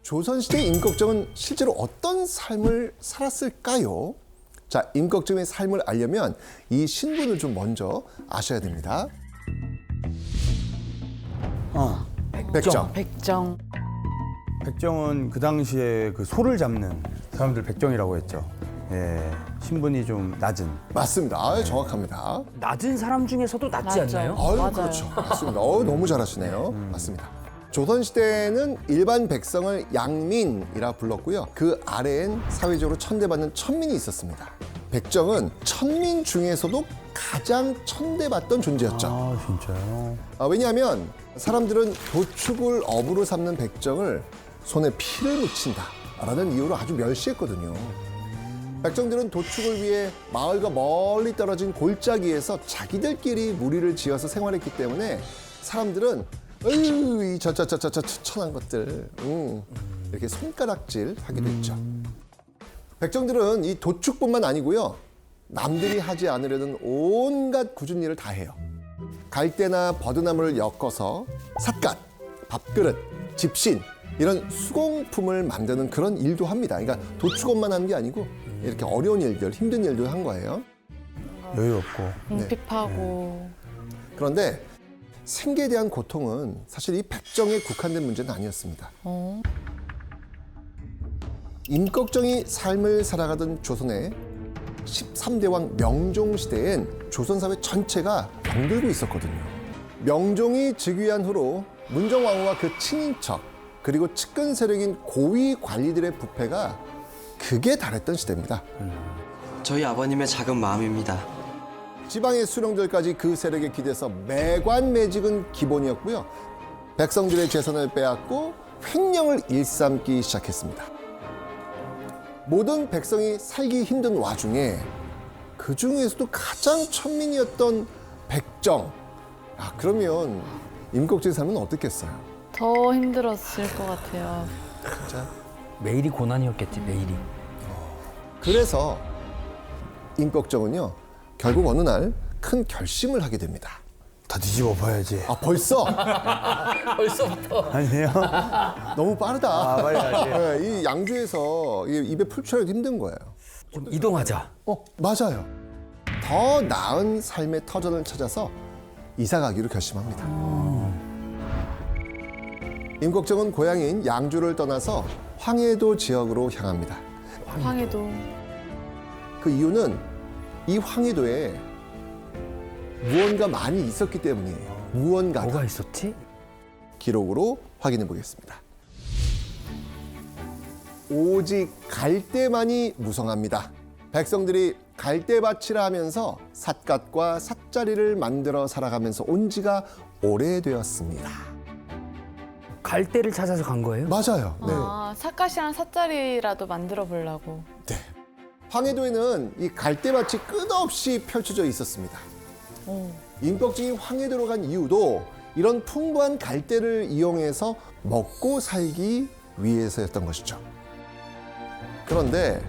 조선시대 임꺽정은 실제로 어떤 삶을 살았을까요? 자, 임꺽정의 삶을 알려면 이 신분을 좀 먼저 아셔야 됩니다. 백정. 백정. 백정은 그 당시에 그 소를 잡는 사람들 백정이라고 했죠. 예, 신분이 좀 낮은. 맞습니다. 아, 정확합니다. 낮은 사람 중에서도 낮지 맞아. 않나요? 아유, 맞아요. 그렇죠. 맞습니다. 너무 잘하시네요. 맞습니다. 조선시대에는 일반 백성을 양민이라 불렀고요. 그 아래엔 사회적으로 천대받는 천민이 있었습니다. 백정은 천민 중에서도 가장 천대받던 존재였죠. 아, 진짜요? 왜냐하면 사람들은 도축을 업으로 삼는 백정을 손에 피를 묻힌다라는 이유로 아주 멸시했거든요. 백정들은 도축을 위해 마을과 멀리 떨어진 골짜기에서 자기들끼리 무리를 지어서 생활했기 때문에 사람들은 이 천한 것들 이렇게 손가락질 하기도 했죠. 백정들은 이 도축뿐만 아니고요. 남들이 하지 않으려는 온갖 굳은 일을 다 해요. 갈대나 버드나무를 엮어서 삿갓, 밥그릇, 집신 이런 수공품을 만드는 그런 일도 합니다. 그러니까 도축업만 하는 게 아니고 이렇게 어려운 일들, 힘든 일도 한 거예요. 여유 없고. 핍하고. 그런데 생계에 대한 고통은 사실 이 백정에 국한된 문제는 아니었습니다. 임꺽정이 삶을 살아가던 조선의 13대 왕 명종 시대엔 조선 사회 전체가 병들고 있었거든요. 명종이 즉위한 후로 문정왕후와 그 친인척 그리고 측근 세력인 고위 관리들의 부패가 극에 달했던 시대입니다. 저희 아버님의 작은 마음입니다. 지방의 수령들까지 그 세력에 기대서 매관매직은 기본이었고요. 백성들의 재산을 빼앗고 횡령을 일삼기 시작했습니다. 모든 백성이 살기 힘든 와중에 그 중에서도 가장 천민이었던 백정. 그러면 임꺽정의 삶은 어떻겠어요? 더 힘들었을 것 같아요. 진짜? 매일이 고난이었겠지, 매일이. 그래서 임꺽정은요, 결국 어느 날 큰 결심을 하게 됩니다. 다 뒤집어 봐야지. 벌써? 벌써부터. 아니에요? 너무 빠르다. 빨리 가지. 네, 이 양주에서 입에 풀 쳐야 힘든 거예요. 좀 이동하자. 맞아요. 더 나은 삶의 터전을 찾아서 이사 가기로 결심합니다. 임꺽정은 고향인 양주를 떠나서 황해도 지역으로 향합니다. 황해도. 그 이유는 이 황해도에 무언가 많이 있었기 때문이에요. 무언가가. 뭐가 있었지? 기록으로 확인해 보겠습니다. 오직 갈대만이 무성합니다. 백성들이 갈대밭이라 하면서 삿갓과 삿자리를 만들어 살아가면서 온 지가 오래되었습니다. 갈대를 찾아서 간 거예요? 맞아요. 네. 삿갓이랑 삿자리라도 만들어 보려고. 네. 황해도에는 이 갈대밭이 끝없이 펼쳐져 있었습니다. 임꺽정이 황해도로 간 이유도 이런 풍부한 갈대를 이용해서 먹고 살기 위해서였던 것이죠. 그런데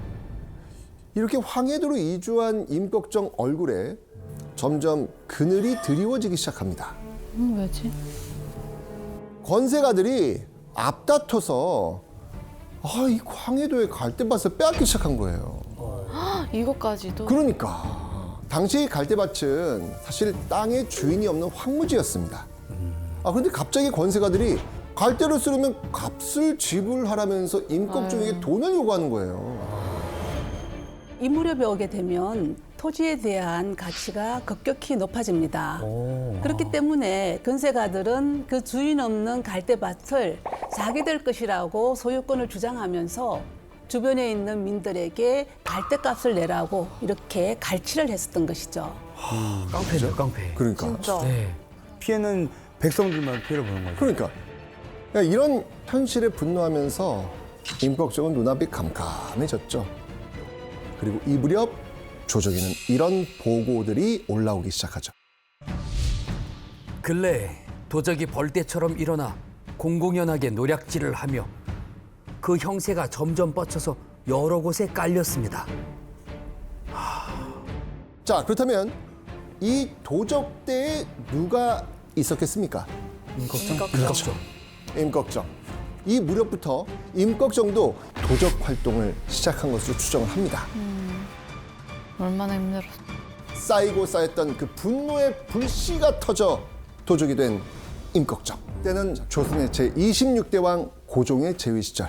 이렇게 황해도로 이주한 임꺽정 얼굴에 점점 그늘이 드리워지기 시작합니다. 왜지? 권세가들이 앞다퉈서 이 황해도의 갈대밭을 빼앗기 시작한 거예요. 이것까지도. 그러니까 당시 갈대밭은 사실 땅의 주인이 없는 황무지였습니다. 그런데 갑자기 권세가들이 갈대를 쓰려면 값을 지불하라면서 임꺽정에게 돈을 요구하는 거예요. 이 무렵에 오게 되면 토지에 대한 가치가 급격히 높아집니다. 그렇기 때문에 근세가들은 그 주인 없는 갈대밭을 자기들 것이라고 소유권을 주장하면서 주변에 있는 민들에게 갈대값을 내라고 이렇게 갈취를 했었던 것이죠. 깡패죠, 깡패. 그러니까. 진짜. 네. 피해는 백성들만 피해를 보는 거죠. 그러니까 이런 현실에 분노하면서 임꺽정은 눈앞이 캄캄해졌죠. 그리고 이 무렵 조정에는 이런 보고들이 올라오기 시작하죠. 근래 도적이 벌떼처럼 일어나 공공연하게 노략질을 하며 그 형세가 점점 뻗쳐서 여러 곳에 깔렸습니다. 자, 그렇다면 이 도적대에 누가 있었겠습니까? 임꺽정? 그렇죠. 임꺽정. 이 무렵부터 임꺽정도 도적 활동을 시작한 것으로 추정을 합니다. 얼마나 힘들었어. 쌓이고 쌓였던 그 분노의 불씨가 터져 도적이 된 임꺽정. 때는 조선의 제26대 왕 고종의 재위 시절.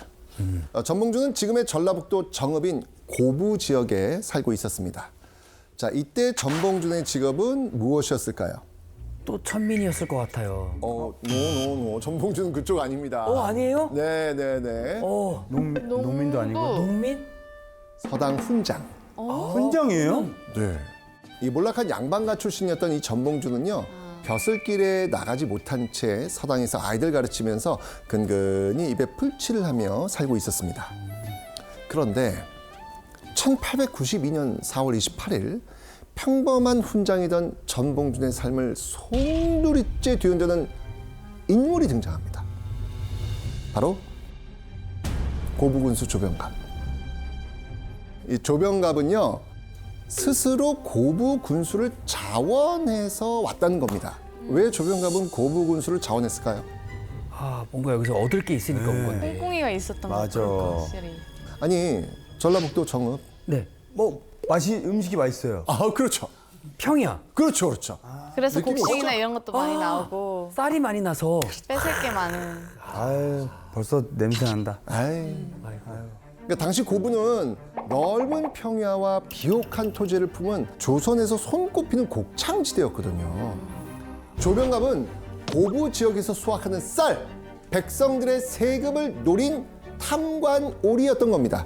전봉주는 지금의 전라북도 정읍인 고부 지역에 살고 있었습니다. 자, 이때 전봉준의 직업은 무엇이었을까요? 또 천민이었을 것 같아요. 노. 전봉준은 그쪽 아닙니다. 아니에요? 네네네. 농민도 아니고. 농민? 서당 훈장. 훈장이에요? 네. 이 몰락한 양반가 출신이었던 이 전봉준은요, 벼슬길에 나가지 못한 채 서당에서 아이들 가르치면서 근근히 입에 풀칠을 하며 살고 있었습니다. 그런데 1892년 4월 28일 평범한 훈장이던 전봉준의 삶을 송두리째 뒤흔드는 인물이 등장합니다. 바로 고부군수 조병갑. 이 조병갑은요, 스스로 고부군수를 자원해서 왔다는 겁니다. 왜 조병갑은 고부군수를 자원했을까요? 뭔가 여기서 얻을 게 있으니까 온 건데. 꽁꽁이가 있었던 맞아. 거 확실히. 아니, 전라북도 정읍. 네. 뭐 음식이 맛있어요. 그렇죠. 평이야. 그렇죠, 그렇죠. 그래서 느낌이 곡식이나 있죠? 이런 것도 많이 나오고 쌀이 많이 나서. 뺏을 게 많은. 아유, 벌써 냄새 난다. 그러니까 당시 고부는 넓은 평야와 비옥한 토지를 품은 조선에서 손꼽히는 곡창지대였거든요. 조병갑은 고부 지역에서 수확하는 쌀, 백성들의 세금을 노린 탐관오리였던 겁니다.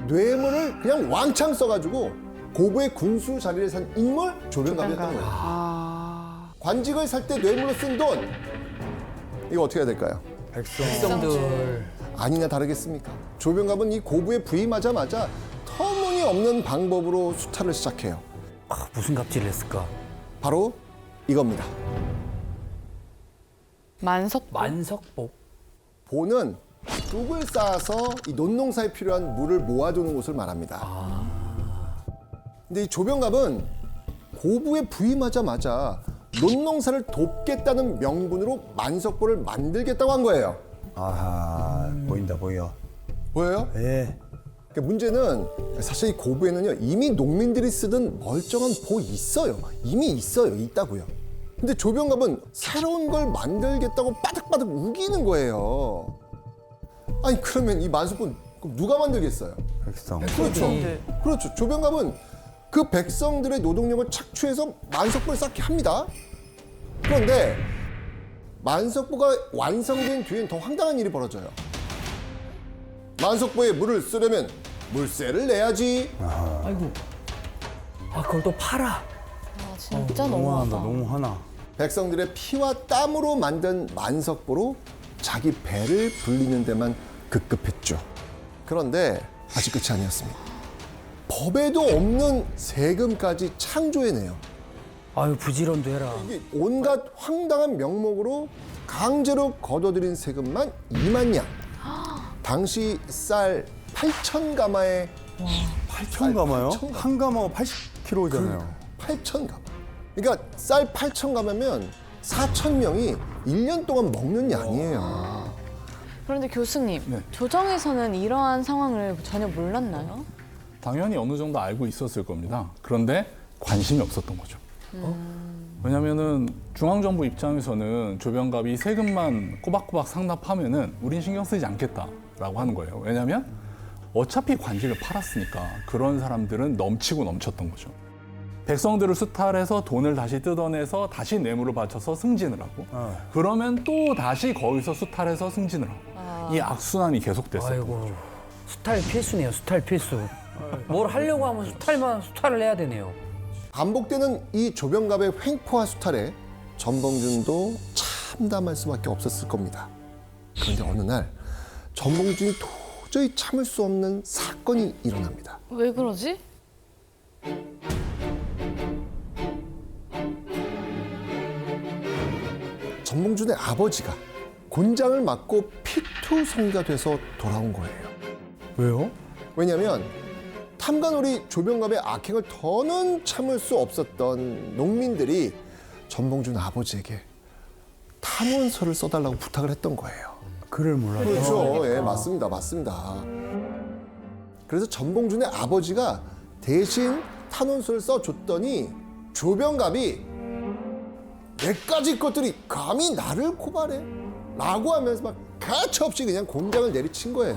뇌물을 그냥 왕창 써가지고 고부의 군수 자리를 산 인물 조병갑이었던 거예요. 관직을 살 때 뇌물로 쓴 돈, 이거 어떻게 해야 될까요? 백성들. 아니나 다르겠습니까? 조병갑은 이 고부에 부임하자마자 터무니없는 방법으로 수탈을 시작해요. 무슨 갑질을 했을까? 바로 이겁니다. 만석복. 보는 뚝을 쌓아서 이 논농사에 필요한 물을 모아두는 곳을 말합니다. 근데 이 조병갑은 고부에 부임하자마자 논농사를 돕겠다는 명분으로 만석보를 만들겠다고 한 거예요. 아하, 보여. 뭐예요? 예. 그러니까 문제는 사실 이 고부에는요, 이미 농민들이 쓰던 멀쩡한 보 있어요. 이미 있다고요. 근데 조병갑은 새로운 걸 만들겠다고 바득바득 우기는 거예요. 아니, 그러면 이 만석보 누가 만들겠어요? 백성. 그렇죠. 조병갑은 그 백성들의 노동력을 착취해서 만석보를 쌓게 합니다. 그런데 만석보가 완성된 뒤엔 더 황당한 일이 벌어져요. 만석보에 물을 쓰려면 물세를 내야지. 아이고. 그걸 또 팔아. 진짜 너무하다, 너무하다. 너무 하나. 백성들의 피와 땀으로 만든 만석보로 자기 배를 불리는 데만 급급했죠. 그런데 아직 끝이 아니었습니다. 법에도 없는 세금까지 창조해내요. 부지런도 해라. 이게 온갖 황당한 명목으로 강제로 걷어들인 세금만 2만 냥. 당시 쌀 8,000가마에 8,000가마요? 8,000 가마. 한 가마가 80kg잖아요. 8,000가마. 그러니까 쌀 8,000가마면 4,000명이 1년 동안 먹는 양이에요. 그런데 교수님, 네. 조정에서는 이러한 상황을 전혀 몰랐나요? 당연히 어느 정도 알고 있었을 겁니다. 그런데 관심이 없었던 거죠. 왜냐면은 중앙정부 입장에서는 조병갑이 세금만 꼬박꼬박 상납하면은 우린 신경 쓰지 않겠다라고 하는 거예요. 왜냐면 어차피 관직을 팔았으니까 그런 사람들은 넘치고 넘쳤던 거죠. 백성들을 수탈해서 돈을 다시 뜯어내서 다시 뇌물을 바쳐서 승진을 하고 그러면 또 다시 거기서 수탈해서 승진을 하고 이 악순환이 계속됐어요. 아이고. 수탈 필수네요. 수탈 필수. 뭘 하려고 하면 수탈을 해야 되네요. 반복되는 이 조병갑의 횡포와 수탈에 전봉준도 참담할 수밖에 없었을 겁니다. 그런데 어느 날 전봉준이 도저히 참을 수 없는 사건이 일어납니다. 왜 그러지? 전봉준의 아버지가 곤장을 맞고 피투성이가 돼서 돌아온 거예요. 왜요? 왜냐하면 탐관오리 조병갑의 악행을 더는 참을 수 없었던 농민들이 전봉준 아버지에게 탄원서를 써달라고 부탁을 했던 거예요. 글을 몰라서. 그렇죠. 예, 맞습니다. 맞습니다. 그래서 전봉준의 아버지가 대신 탄원서를 써줬더니 조병갑이 내까지 것들이 감히 나를 고발해? 라고 하면서 막 가차없이 그냥 공장을 내리친 거예요.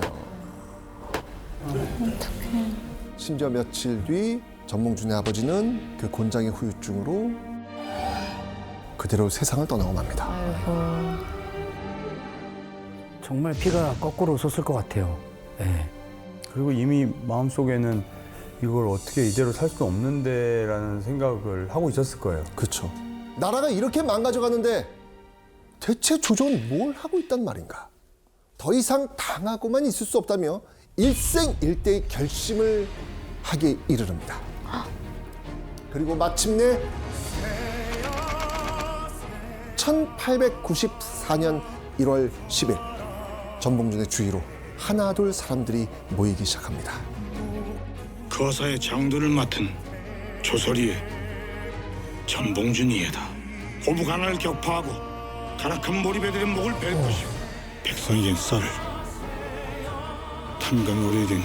심지어 며칠 뒤 전봉준의 아버지는 그 곤장의 후유증으로 그대로 세상을 떠나고 맙니다. 아이고. 정말 피가 거꾸로 솟을 것 같아요. 예. 그리고 이미 마음속에는 이걸 어떻게 이대로 살 수 없는데라는 생각을 하고 있었을 거예요. 그렇죠. 나라가 이렇게 망가져가는데 대체 조정은 뭘 하고 있단 말인가? 더 이상 당하고만 있을 수 없다며 일생일대의 결심을 하기에 이르릅니다. 그리고 마침내 1894년 1월 10일 전봉준의 주위로 하나둘 사람들이 모이기 시작합니다. 거사의 장도를 맡은 조설이의 전봉준이에다. 고부간을 격파하고 가락한 몰입애들의 목을 벨 것이고 백성이 된 썰을 탐관 오래된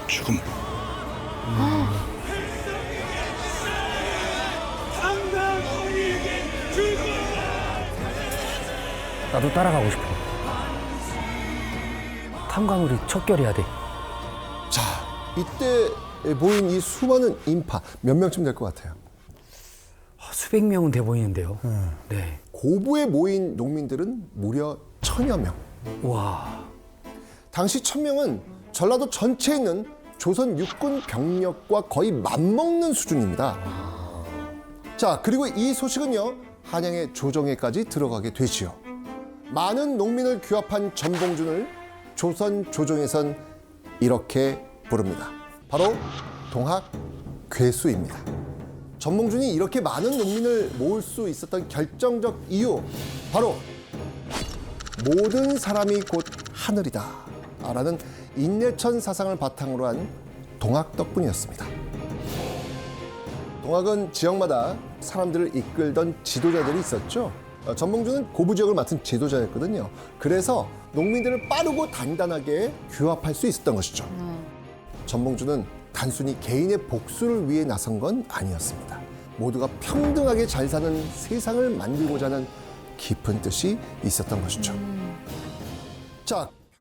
죽음을 나도 따라가고 싶어. 탐관우리 척결해야 돼. 자, 이때 모인 이 수많은 인파 몇 명쯤 될 것 같아요? 수백 명은 돼 보이는데요. 네. 고부에 모인 농민들은 무려 1000여 명. 와. 당시 1000명은 전라도 전체에 있는 조선 육군 병력과 거의 맞먹는 수준입니다. 자, 그리고 이 소식은요, 한양의 조정에까지 들어가게 되지요. 많은 농민을 규합한 전봉준을 조선 조정에선 이렇게 부릅니다. 바로 동학괴수입니다. 전봉준이 이렇게 많은 농민을 모을 수 있었던 결정적 이유, 바로 모든 사람이 곧 하늘이다 라는 인내천 사상을 바탕으로 한 동학 덕분이었습니다. 동학은 지역마다 사람들을 이끌던 지도자들이 있었죠. 전봉준은 고부 지역을 맡은 지도자였거든요. 그래서 농민들을 빠르고 단단하게 규합할 수 있었던 것이죠. 전봉준은 단순히 개인의 복수를 위해 나선 건 아니었습니다. 모두가 평등하게 잘 사는 세상을 만들고자 하는 깊은 뜻이 있었던 것이죠. 자,